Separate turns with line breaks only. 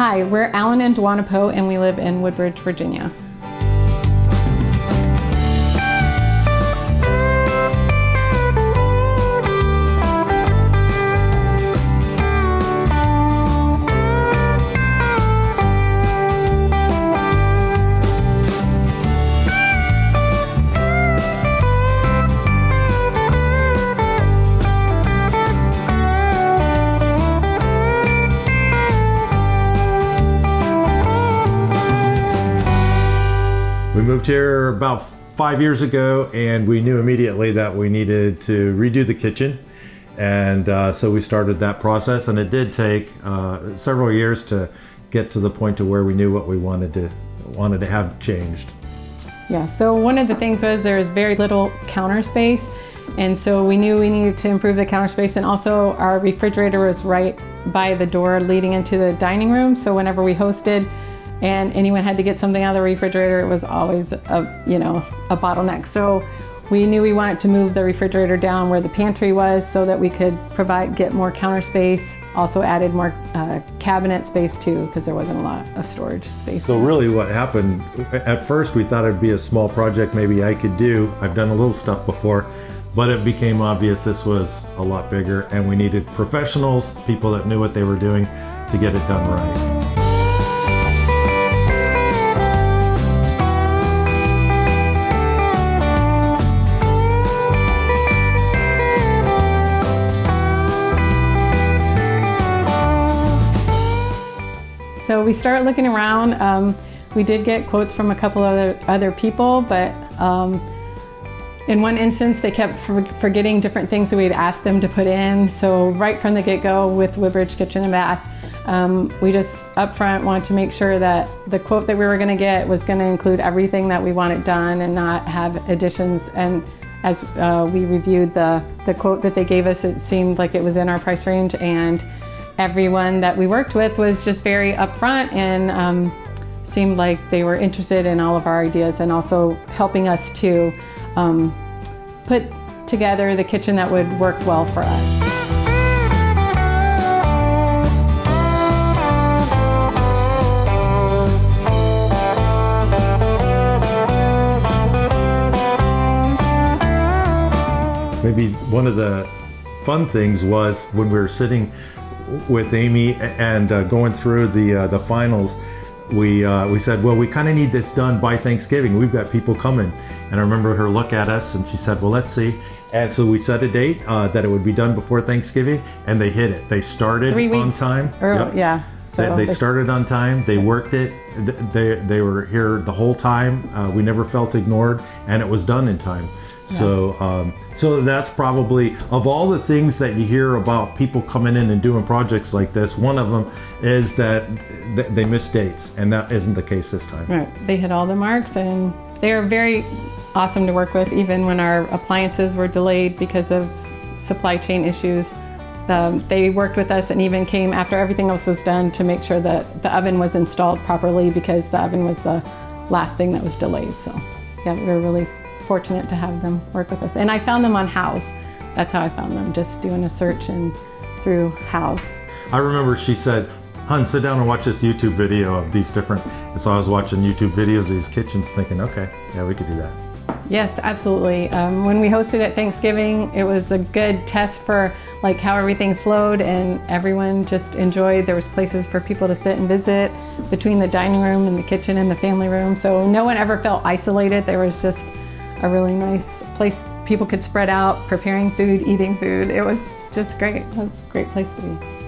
Hi, we're Alan and Dwanapo, and we live in Woodbridge, Virginia.
We moved here about 5 years ago, and we knew immediately that we needed to redo the kitchen. And so we started that process, and it did take several years to get to the point to where we knew what we wanted to have changed.
Yeah, so one of the things was there was very little counter space, and so we knew we needed to improve the counter space, and also our refrigerator was right by the door leading into the dining room, so whenever we hosted and anyone had to get something out of the refrigerator, it was always a bottleneck. So we knew we wanted to move the refrigerator down where the pantry was so that we could get more counter space. Also added more cabinet space too, because there wasn't a lot of storage space.
So really what happened, at first we thought it'd be a small project maybe I could do. I've done a little stuff before, but it became obvious this was a lot bigger, and we needed professionals, people that knew what they were doing, to get it done right.
So we started looking around. We did get quotes from a couple other people, but in one instance they kept forgetting different things that we'd asked them to put in. So right from the get-go with Woodbridge Kitchen and Bath, we just up front wanted to make sure that the quote that we were going to get was going to include everything that we wanted done and not have additions. And as we reviewed the quote that they gave us, it seemed like it was in our price range, and everyone that we worked with was just very upfront and seemed like they were interested in all of our ideas and also helping us to put together the kitchen that would work well for us.
Maybe one of the fun things was when we were sitting with Amy and going through the finals, we said, well, we kind of need this done by Thanksgiving. We've got people coming. And I remember her look at us and she said, well, let's see. And so we set a date that it would be done before Thanksgiving, and they hit it. They started
3 weeks
on time.
Early,
yep.
Yeah. So
they started on time. They worked it. They were here the whole time. We never felt ignored, and it was done in time. Yeah. So that's probably, of all the things that you hear about people coming in and doing projects like this, one of them is that they miss dates, and that isn't the case this time.
Right. They hit all the marks, and they are very awesome to work with, even when our appliances were delayed because of supply chain issues. They worked with us and even came after everything else was done to make sure that the oven was installed properly, because the oven was the last thing that was delayed. So yeah, we were really fortunate to have them work with us. And I found them on House. That's how I found them, just doing a search and through House.
I remember she said, "Hun, sit down and watch this YouTube video of these different," and so I was watching YouTube videos of these kitchens thinking, okay, yeah, we could do that.
Yes, absolutely. When we hosted at Thanksgiving, it was a good test for like how everything flowed, and everyone just enjoyed. There was places for people to sit and visit between the dining room and the kitchen and the family room. So no one ever felt isolated. There was just a really nice place people could spread out, preparing food, eating food. It was just great. It was a great place to be.